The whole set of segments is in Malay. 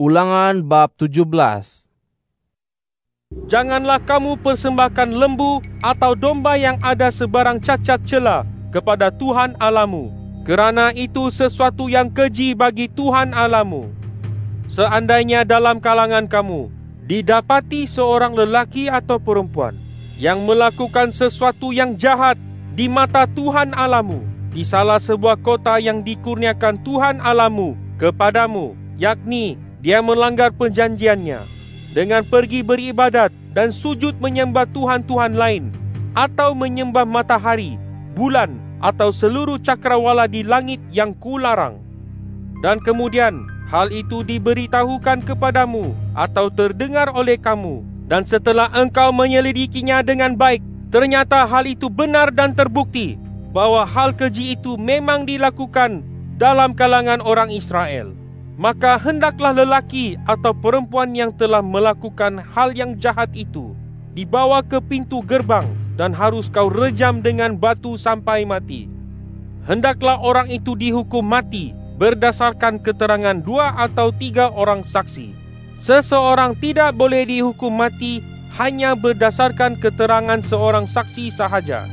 Ulangan bab 17. Janganlah kamu persembahkan lembu atau domba yang ada sebarang cacat cela kepada Tuhan Allahmu, kerana itu sesuatu yang keji bagi Tuhan Allahmu. Seandainya dalam kalangan kamu didapati seorang lelaki atau perempuan yang melakukan sesuatu yang jahat di mata Tuhan Allahmu di salah sebuah kota yang dikurniakan Tuhan Allahmu kepadamu, yakni dia melanggar perjanjiannya dengan pergi beribadat dan sujud menyembah Tuhan-Tuhan lain, atau menyembah matahari, bulan, atau seluruh cakrawala di langit yang kularang. Dan kemudian hal itu diberitahukan kepadamu atau terdengar oleh kamu, dan setelah engkau menyelidikinya dengan baik, ternyata hal itu benar dan terbukti bahwa hal keji itu memang dilakukan dalam kalangan orang Israel. Maka hendaklah lelaki atau perempuan yang telah melakukan hal yang jahat itu dibawa ke pintu gerbang dan harus kau rejam dengan batu sampai mati. Hendaklah orang itu dihukum mati berdasarkan keterangan 2 atau 3 orang saksi. Seseorang tidak boleh dihukum mati hanya berdasarkan keterangan seorang saksi sahaja.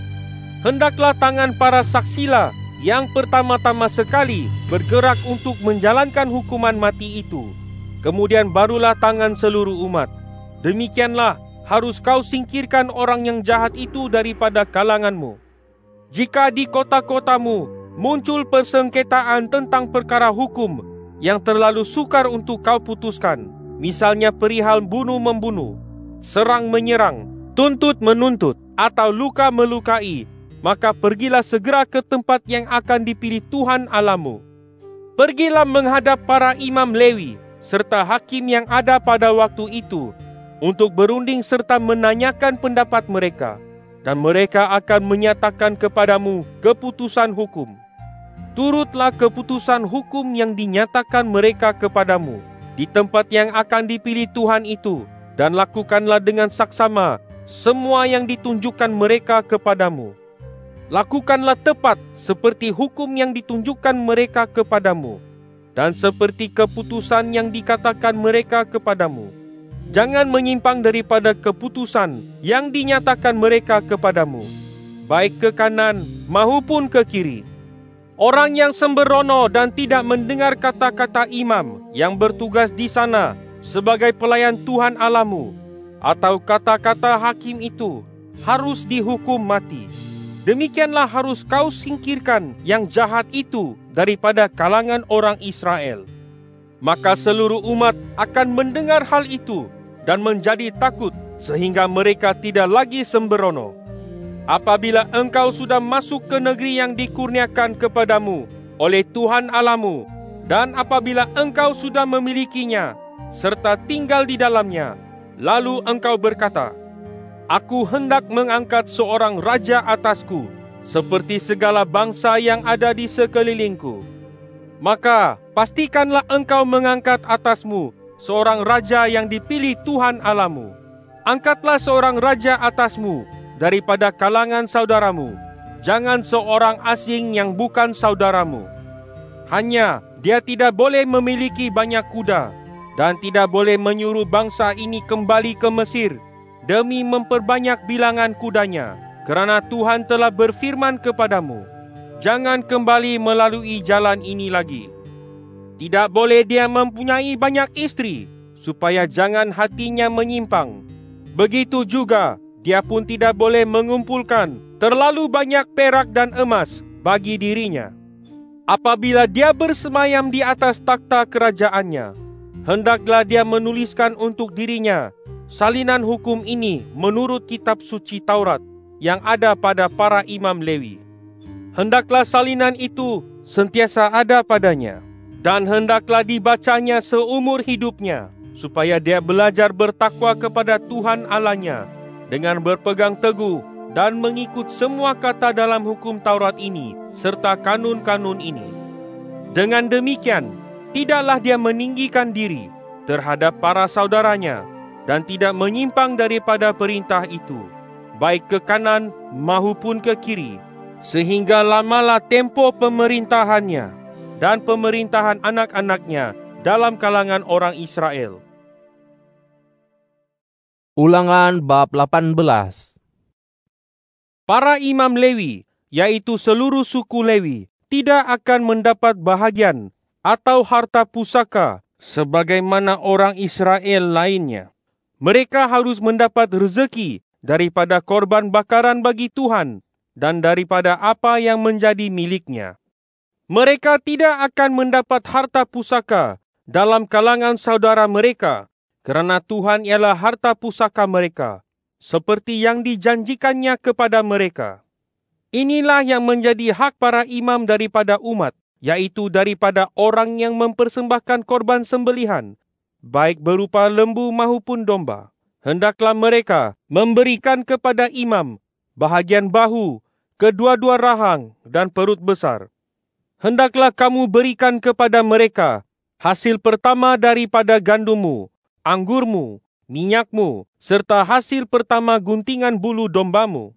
Hendaklah tangan para saksilah yang pertama-tama sekali bergerak untuk menjalankan hukuman mati itu. Kemudian barulah tangan seluruh umat. Demikianlah harus kau singkirkan orang yang jahat itu daripada kalanganmu. Jika di kota-kotamu muncul persengketaan tentang perkara hukum yang terlalu sukar untuk kau putuskan, misalnya perihal bunuh-membunuh, serang-menyerang, tuntut-menuntut, atau luka-melukai, maka pergilah segera ke tempat yang akan dipilih Tuhan Allahmu. Pergilah menghadap para imam Lewi serta hakim yang ada pada waktu itu untuk berunding serta menanyakan pendapat mereka, dan mereka akan menyatakan kepadamu keputusan hukum. Turutlah keputusan hukum yang dinyatakan mereka kepadamu di tempat yang akan dipilih Tuhan itu, dan lakukanlah dengan saksama semua yang ditunjukkan mereka kepadamu. Lakukanlah tepat seperti hukum yang ditunjukkan mereka kepadamu, dan seperti keputusan yang dikatakan mereka kepadamu. Jangan menyimpang daripada keputusan yang dinyatakan mereka kepadamu, baik ke kanan maupun ke kiri. Orang yang sembrono dan tidak mendengar kata-kata imam yang bertugas di sana sebagai pelayan Tuhan Allahmu, atau kata-kata hakim itu, harus dihukum mati. Demikianlah harus kau singkirkan yang jahat itu daripada kalangan orang Israel. Maka seluruh umat akan mendengar hal itu dan menjadi takut sehingga mereka tidak lagi sembrono. Apabila engkau sudah masuk ke negeri yang dikurniakan kepadamu oleh Tuhan Allahmu, dan apabila engkau sudah memilikinya serta tinggal di dalamnya, lalu engkau berkata, Aku hendak mengangkat seorang raja atasku, seperti segala bangsa yang ada di sekelilingku. Maka pastikanlah engkau mengangkat atasmu seorang raja yang dipilih Tuhan Allahmu. Angkatlah seorang raja atasmu daripada kalangan saudaramu, jangan seorang asing yang bukan saudaramu. Hanya dia tidak boleh memiliki banyak kuda, dan tidak boleh menyuruh bangsa ini kembali ke Mesir demi memperbanyak bilangan kudanya, kerana Tuhan telah berfirman kepadamu, jangan kembali melalui jalan ini lagi. Tidak boleh dia mempunyai banyak istri, supaya jangan hatinya menyimpang. Begitu juga, dia pun tidak boleh mengumpulkan terlalu banyak perak dan emas bagi dirinya. Apabila dia bersemayam di atas takhta kerajaannya, hendaklah dia menuliskan untuk dirinya salinan hukum ini menurut kitab suci Taurat yang ada pada para imam Lewi. Hendaklah salinan itu sentiasa ada padanya, dan hendaklah dibacanya seumur hidupnya, supaya dia belajar bertakwa kepada Tuhan Allahnya dengan berpegang teguh dan mengikut semua kata dalam hukum Taurat ini serta kanun-kanun ini. Dengan demikian, tidaklah dia meninggikan diri terhadap para saudaranya dan tidak menyimpang daripada perintah itu, baik ke kanan maupun ke kiri, sehingga lamalah tempo pemerintahannya dan pemerintahan anak-anaknya dalam kalangan orang Israel. Ulangan bab 18. Para imam Lewi, yaitu seluruh suku Lewi, tidak akan mendapat bahagian atau harta pusaka sebagaimana orang Israel lainnya. Mereka harus mendapat rezeki daripada korban bakaran bagi Tuhan dan daripada apa yang menjadi miliknya. Mereka tidak akan mendapat harta pusaka dalam kalangan saudara mereka, kerana Tuhan ialah harta pusaka mereka, seperti yang dijanjikannya kepada mereka. Inilah yang menjadi hak para imam daripada umat, yaitu daripada orang yang mempersembahkan korban sembelihan, baik berupa lembu maupun domba. Hendaklah mereka memberikan kepada imam bahagian bahu, kedua-dua rahang dan perut besar. Hendaklah kamu berikan kepada mereka hasil pertama daripada gandummu, anggurmu, minyakmu, serta hasil pertama guntingan bulu dombamu.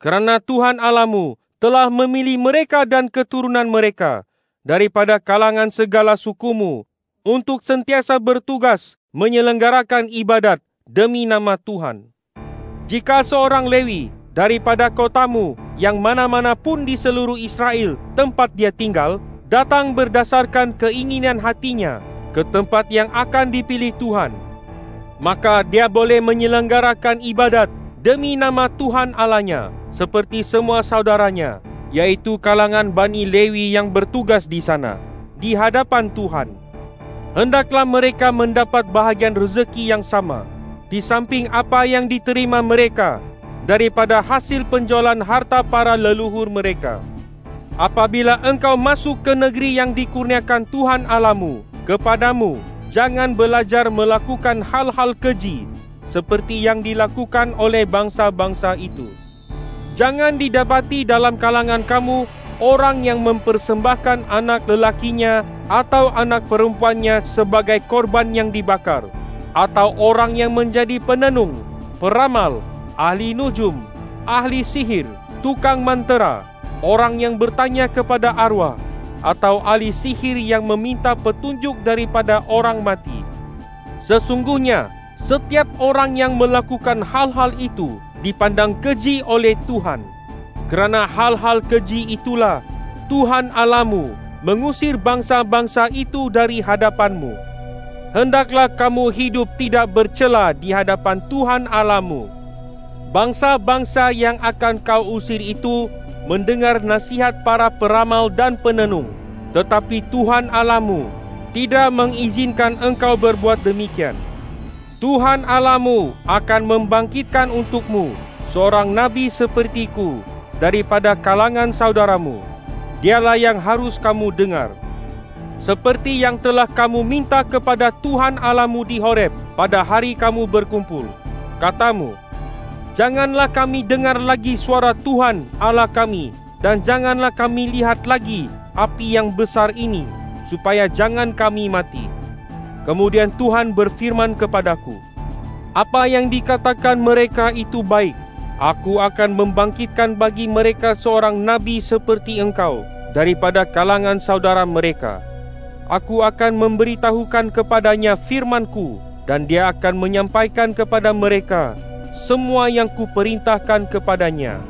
Kerana Tuhan Allahmu telah memilih mereka dan keturunan mereka daripada kalangan segala sukumu untuk sentiasa bertugas menyelenggarakan ibadat demi nama Tuhan. Jika seorang Lewi daripada kotamu yang mana-mana pun di seluruh Israel tempat dia tinggal, datang berdasarkan keinginan hatinya ke tempat yang akan dipilih Tuhan, maka dia boleh menyelenggarakan ibadat demi nama Tuhan Allahnya seperti semua saudaranya, yaitu kalangan Bani Lewi yang bertugas di sana, di hadapan Tuhan. Hendaklah mereka mendapat bahagian rezeki yang sama, di samping apa yang diterima mereka daripada hasil penjualan harta para leluhur mereka. Apabila engkau masuk ke negeri yang dikurniakan Tuhan Allahmu kepadamu, jangan belajar melakukan hal-hal keji seperti yang dilakukan oleh bangsa-bangsa itu. Jangan didapati dalam kalangan kamu orang yang mempersembahkan anak lelakinya atau anak perempuannya sebagai korban yang dibakar, atau orang yang menjadi penenung, peramal, ahli nujum, ahli sihir, tukang mantera, orang yang bertanya kepada arwah, atau ahli sihir yang meminta petunjuk daripada orang mati. Sesungguhnya, setiap orang yang melakukan hal-hal itu dipandang keji oleh Tuhan. Kerana hal-hal keji itulah Tuhan Allahmu mengusir bangsa-bangsa itu dari hadapanmu. Hendaklah kamu hidup tidak bercela di hadapan Tuhan Allahmu. Bangsa-bangsa yang akan kau usir itu mendengar nasihat para peramal dan penenung, tetapi Tuhan Allahmu tidak mengizinkan engkau berbuat demikian. Tuhan Allahmu akan membangkitkan untukmu seorang nabi sepertiku daripada kalangan saudaramu. Dialah yang harus kamu dengar. Seperti yang telah kamu minta kepada Tuhan Allahmu di Horeb pada hari kamu berkumpul. Katamu, janganlah kami dengar lagi suara Tuhan Allah kami, dan janganlah kami lihat lagi api yang besar ini, supaya jangan kami mati. Kemudian Tuhan berfirman kepadaku, apa yang dikatakan mereka itu baik. Aku akan membangkitkan bagi mereka seorang nabi seperti engkau daripada kalangan saudara mereka. Aku akan memberitahukan kepadanya firmanku, dan dia akan menyampaikan kepada mereka semua yang kuperintahkan kepadanya.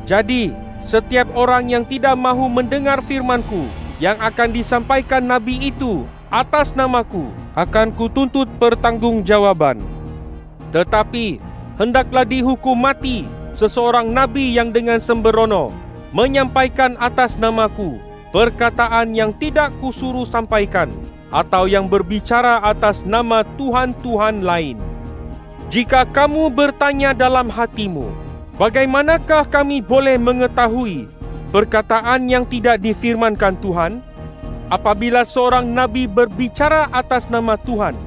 Jadi, setiap orang yang tidak mahu mendengar firmanku yang akan disampaikan nabi itu atas namaku, akan kutuntut pertanggungjawaban. Tetapi hendaklah dihukum mati seseorang nabi yang dengan sembrono menyampaikan atas namaku perkataan yang tidak kusuruh sampaikan, atau yang berbicara atas nama Tuhan-Tuhan lain. Jika kamu bertanya dalam hatimu, bagaimanakah kami boleh mengetahui perkataan yang tidak difirmankan Tuhan? Apabila seorang nabi berbicara atas nama Tuhan,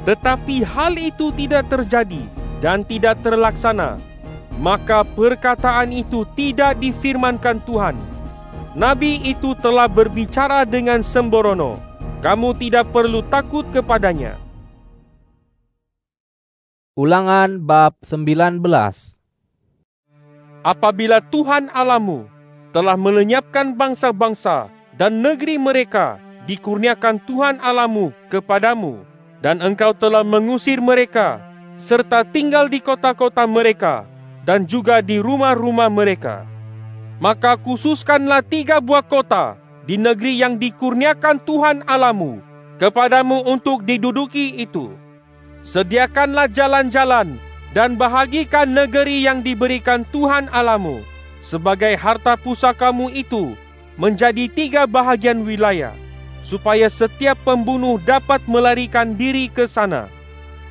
tetapi hal itu tidak terjadi dan tidak terlaksana, maka perkataan itu tidak difirmankan Tuhan. Nabi itu telah berbicara dengan sembrono. Kamu tidak perlu takut kepadanya. Ulangan bab 19. Apabila Tuhan Allahmu telah melenyapkan bangsa-bangsa dan negeri mereka dikurniakan Tuhan Allahmu kepadamu, dan engkau telah mengusir mereka, serta tinggal di kota-kota mereka, dan juga di rumah-rumah mereka. Maka khususkanlah 3 buah kota di negeri yang dikurniakan Tuhan Allahmu kepadamu untuk diduduki itu. Sediakanlah jalan-jalan dan bahagikan negeri yang diberikan Tuhan Allahmu sebagai harta pusakamu itu menjadi 3 bahagian wilayah, supaya setiap pembunuh dapat melarikan diri ke sana.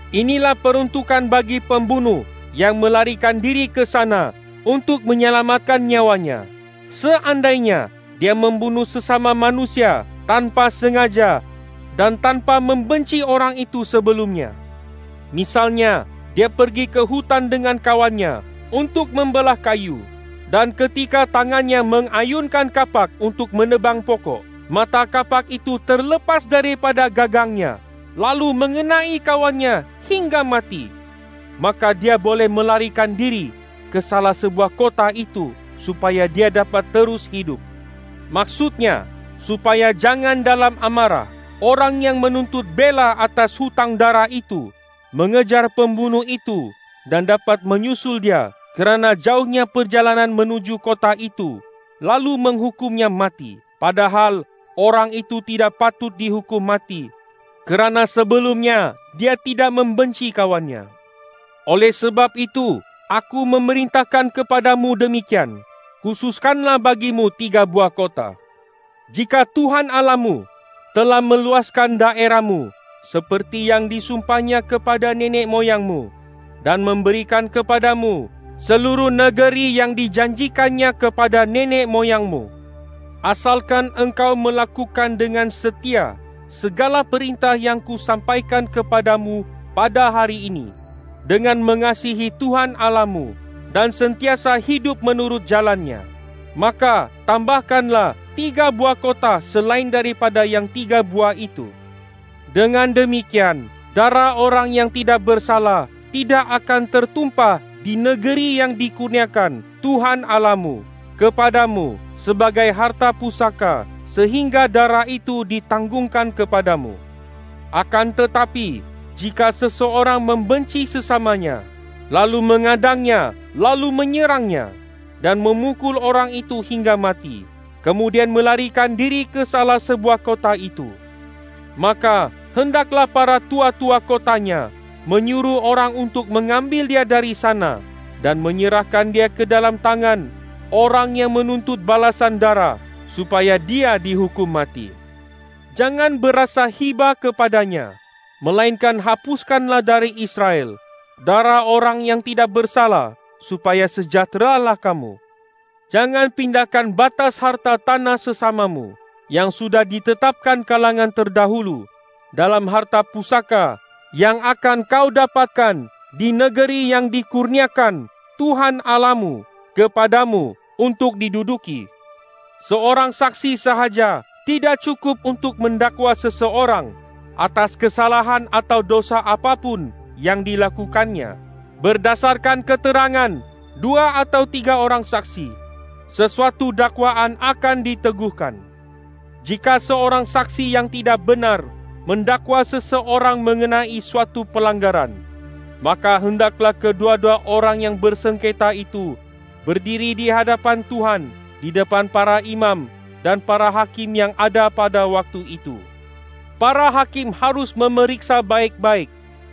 Inilah peruntukan bagi pembunuh yang melarikan diri ke sana untuk menyelamatkan nyawanya. Seandainya dia membunuh sesama manusia tanpa sengaja dan tanpa membenci orang itu sebelumnya. Misalnya, dia pergi ke hutan dengan kawannya untuk membelah kayu, dan ketika tangannya mengayunkan kapak untuk menebang pokok, mata kapak itu terlepas daripada gagangnya, lalu mengenai kawannya hingga mati. Maka dia boleh melarikan diri ke salah sebuah kota itu supaya dia dapat terus hidup. Maksudnya, supaya jangan dalam amarah orang yang menuntut bela atas hutang darah itu mengejar pembunuh itu dan dapat menyusul dia kerana jauhnya perjalanan menuju kota itu, lalu menghukumnya mati. Padahal orang itu tidak patut dihukum mati, kerana sebelumnya dia tidak membenci kawannya. Oleh sebab itu, aku memerintahkan kepadamu demikian, khususkanlah bagimu 3 buah kota. Jika Tuhan Allahmu telah meluaskan daerahmu seperti yang disumpahnya kepada nenek moyangmu, dan memberikan kepadamu seluruh negeri yang dijanjikannya kepada nenek moyangmu, asalkan engkau melakukan dengan setia segala perintah yang kusampaikan kepadamu pada hari ini, dengan mengasihi Tuhan Allahmu dan sentiasa hidup menurut jalannya, maka tambahkanlah 3 buah kota selain daripada yang 3 buah itu. Dengan demikian, darah orang yang tidak bersalah tidak akan tertumpah di negeri yang dikurniakan Tuhan Allahmu kepadamu sebagai harta pusaka, sehingga darah itu ditanggungkan kepadamu. Akan tetapi, jika seseorang membenci sesamanya, lalu mengadangnya, lalu menyerangnya, dan memukul orang itu hingga mati, kemudian melarikan diri ke salah sebuah kota itu, maka hendaklah para tua-tua kotanya menyuruh orang untuk mengambil dia dari sana dan menyerahkan dia ke dalam tangan orang yang menuntut balasan darah, supaya dia dihukum mati. Jangan berasa hibah kepadanya, melainkan hapuskanlah dari Israel darah orang yang tidak bersalah, supaya sejahteralah kamu. Jangan pindahkan batas harta tanah sesamamu yang sudah ditetapkan kalangan terdahulu dalam harta pusaka yang akan kau dapatkan di negeri yang dikurniakan Tuhan Allahmu kepadamu untuk diduduki. Seorang saksi sahaja tidak cukup untuk mendakwa seseorang atas kesalahan atau dosa apapun yang dilakukannya. Berdasarkan keterangan 2 atau 3 orang saksi, sesuatu dakwaan akan diteguhkan. Jika seorang saksi yang tidak benar mendakwa seseorang mengenai suatu pelanggaran, maka hendaklah kedua-dua orang yang bersengketa itu berdiri di hadapan Tuhan, di depan para imam dan para hakim yang ada pada waktu itu. Para hakim harus memeriksa baik-baik.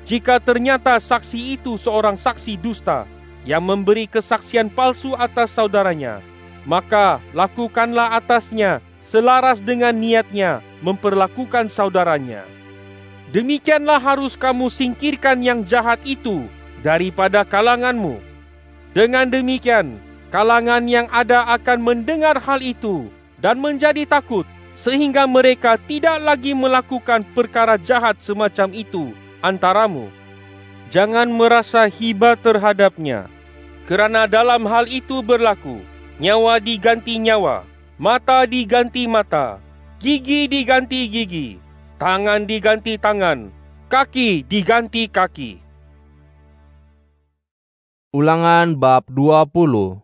Jika ternyata saksi itu seorang saksi dusta yang memberi kesaksian palsu atas saudaranya, maka lakukanlah atasnya selaras dengan niatnya memperlakukan saudaranya. Demikianlah harus kamu singkirkan yang jahat itu daripada kalanganmu. Dengan demikian, kalangan yang ada akan mendengar hal itu dan menjadi takut, sehingga mereka tidak lagi melakukan perkara jahat semacam itu antaramu. Jangan merasa hibah terhadapnya, kerana dalam hal itu berlaku nyawa diganti nyawa, mata diganti mata, gigi diganti gigi, tangan diganti tangan, kaki diganti kaki. Ulangan bab 20.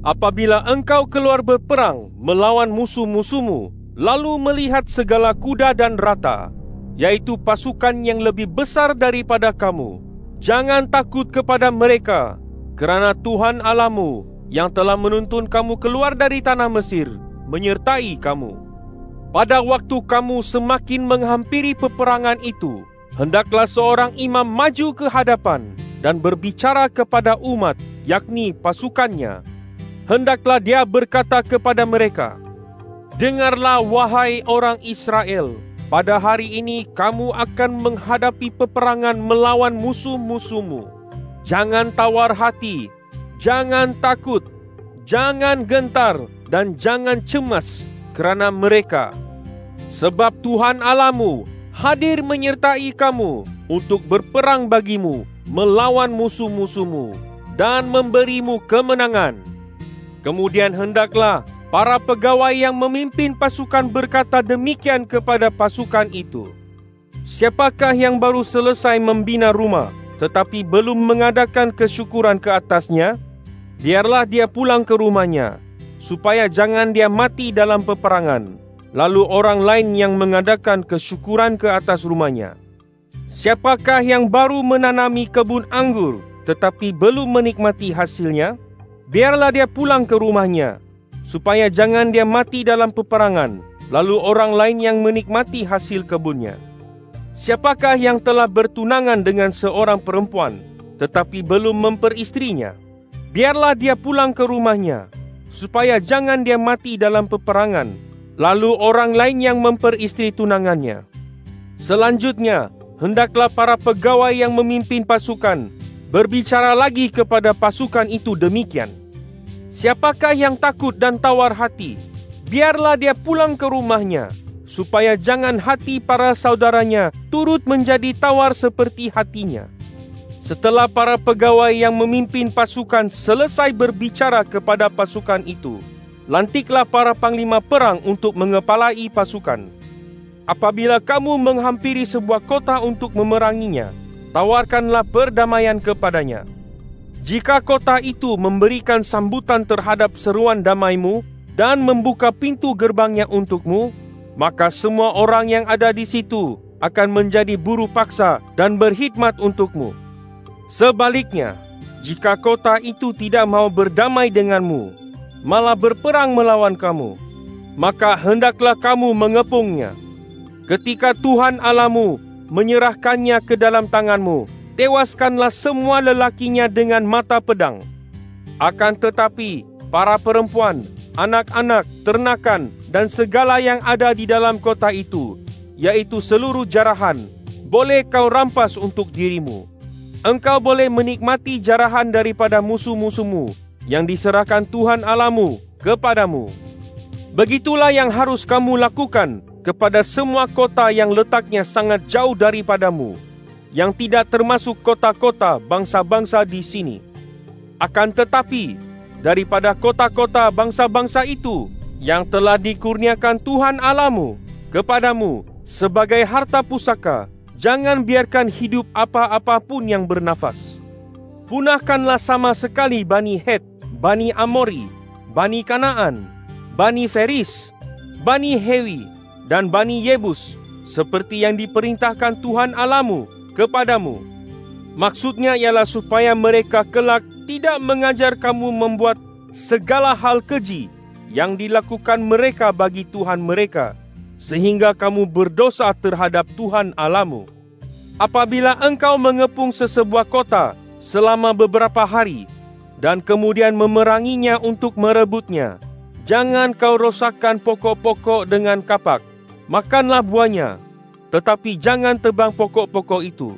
Apabila engkau keluar berperang melawan musuh-musuhmu, lalu melihat segala kuda dan rata, yaitu pasukan yang lebih besar daripada kamu, jangan takut kepada mereka, kerana Tuhan Allahmu yang telah menuntun kamu keluar dari tanah Mesir menyertai kamu. Pada waktu kamu semakin menghampiri peperangan itu, hendaklah seorang imam maju ke hadapan dan berbicara kepada umat, yakni pasukannya. Hendaklah dia berkata kepada mereka, "Dengarlah wahai orang Israel, pada hari ini kamu akan menghadapi peperangan melawan musuh-musuhmu. Jangan tawar hati, jangan takut, jangan gentar, dan jangan cemas kerana mereka. Sebab Tuhan Allahmu hadir menyertai kamu untuk berperang bagimu melawan musuh-musuhmu dan memberimu kemenangan." Kemudian hendaklah para pegawai yang memimpin pasukan berkata demikian kepada pasukan itu, "Siapakah yang baru selesai membina rumah, tetapi belum mengadakan kesyukuran ke atasnya? Biarlah dia pulang ke rumahnya, supaya jangan dia mati dalam peperangan, lalu orang lain yang mengadakan kesyukuran ke atas rumahnya. Siapakah yang baru menanami kebun anggur, tetapi belum menikmati hasilnya? Biarlah dia pulang ke rumahnya, supaya jangan dia mati dalam peperangan, lalu orang lain yang menikmati hasil kebunnya. Siapakah yang telah bertunangan dengan seorang perempuan, tetapi belum memperistrinya? Biarlah dia pulang ke rumahnya, supaya jangan dia mati dalam peperangan, lalu orang lain yang memperistri tunangannya. Selanjutnya, hendaklah para pegawai yang memimpin pasukan berbicara lagi kepada pasukan itu demikian, siapakah yang takut dan tawar hati, biarlah dia pulang ke rumahnya, supaya jangan hati para saudaranya turut menjadi tawar seperti hatinya. Setelah para pegawai yang memimpin pasukan selesai berbicara kepada pasukan itu, lantiklah para panglima perang untuk mengepalai pasukan. Apabila kamu menghampiri sebuah kota untuk memeranginya, tawarkanlah perdamaian kepadanya. Jika kota itu memberikan sambutan terhadap seruan damaimu dan membuka pintu gerbangnya untukmu, maka semua orang yang ada di situ akan menjadi buruh paksa dan berkhidmat untukmu. Sebaliknya, jika kota itu tidak mau berdamai denganmu, malah berperang melawan kamu, maka hendaklah kamu mengepungnya. Ketika Tuhan Allahmu menyerahkannya ke dalam tanganmu, tewaskanlah semua lelakinya dengan mata pedang. Akan tetapi, para perempuan, anak-anak, ternakan, dan segala yang ada di dalam kota itu, yaitu seluruh jarahan, boleh kau rampas untuk dirimu. Engkau boleh menikmati jarahan daripada musuh-musuhmu yang diserahkan Tuhan Allahmu kepadamu. Begitulah yang harus kamu lakukan kepada semua kota yang letaknya sangat jauh daripadamu, yang tidak termasuk kota-kota bangsa-bangsa di sini. Akan tetapi, daripada kota-kota bangsa-bangsa itu yang telah dikurniakan Tuhan Allahmu kepadamu sebagai harta pusaka, jangan biarkan hidup apa-apa pun yang bernafas. Punahkanlah sama sekali Bani Het, Bani Amori, Bani Kanaan, Bani Feris, Bani Hewi, dan Bani Yebus, seperti yang diperintahkan Tuhan Allahmu kepadamu. Maksudnya ialah supaya mereka kelak tidak mengajar kamu membuat segala hal keji yang dilakukan mereka bagi Tuhan mereka, sehingga kamu berdosa terhadap Tuhan Allahmu. Apabila engkau mengepung sesebuah kota selama beberapa hari, dan kemudian memeranginya untuk merebutnya, jangan kau rosakkan pokok-pokok dengan kapak. Makanlah buahnya, tetapi jangan tebang pokok-pokok itu.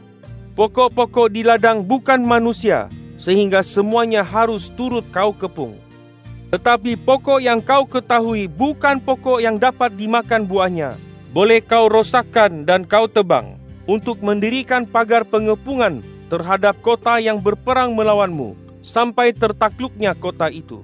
Pokok-pokok di ladang bukan manusia, sehingga semuanya harus turut kau kepung. Tetapi pokok yang kau ketahui bukan pokok yang dapat dimakan buahnya, boleh kau rosakkan dan kau tebang, untuk mendirikan pagar pengepungan terhadap kota yang berperang melawanmu, sampai tertakluknya kota itu.